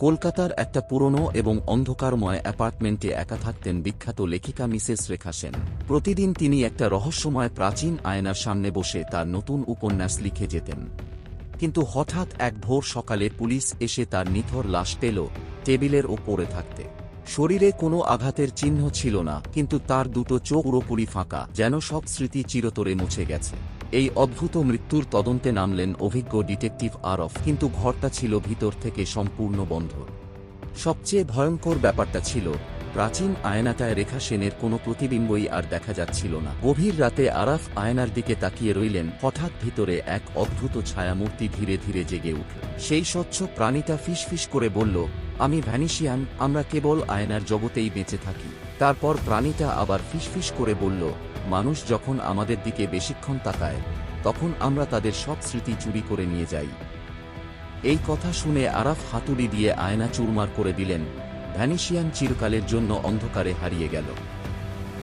কলকাতার একটা পুরনো এবং অন্ধকারময় অ্যাপার্টমেন্টে একা থাকতেন বিখ্যাত লেখিকা মিসেস রেখা সেন। প্রতিদিন তিনি একটা রহস্যময় প্রাচীন আয়নার সামনে বসে তার নতুন উপন্যাস লিখে যেতেন। কিন্তু হঠাৎ এক ভোর সকালে পুলিশ এসে তার নিথর লাশ পেল টেবিলের ওপরে থাকতে। শরীরে কোনো আঘাতের চিহ্ন ছিল না, কিন্তু তার দুটো চোখ পুরোপুরি ফাঁকা, যেন সব স্মৃতি চিরতরে মুছে গেছে। এই অদ্ভুত মৃত্যুর তদন্তে নামলেন অভিজ্ঞ ডিটেকটিভ আরফ, কিন্তু ঘরটা ছিল ভিতর থেকে সম্পূর্ণ বন্ধ। সবচেয়ে ভয়ঙ্কর ব্যাপারটা ছিল, প্রাচীন আয়নাটায় রেখা সেনের কোনো প্রতিবিম্বই আর দেখা যাচ্ছিল না। গভীর রাতে আরাফ আয়নার দিকে তাকিয়ে রইলেন। হঠাৎ ভিতরে এক অদ্ভুত ছায়ামূর্তি ধীরে ধীরে জেগে উঠল। সেই স্বচ্ছ প্রাণীটা ফিসফিস করে বলল, আমি ভ্যানিশিয়ান, আমরা কেবল আয়নার জগতেই বেঁচে থাকি। তারপর প্রাণীটা আবার ফিসফিস করে বলল, মানুষ যখন আমাদের দিকে বেশিক্ষণ তাকায়, তখন আমরা তাদের সব স্মৃতি চুরি করে নিয়ে যাই। এই কথা শুনে আরাফ হাতুড়ি দিয়ে আয়না চুরমার করে দিলেন। ভ্যানিশিয়ান চিরকালের জন্য অন্ধকারে হারিয়ে গেল।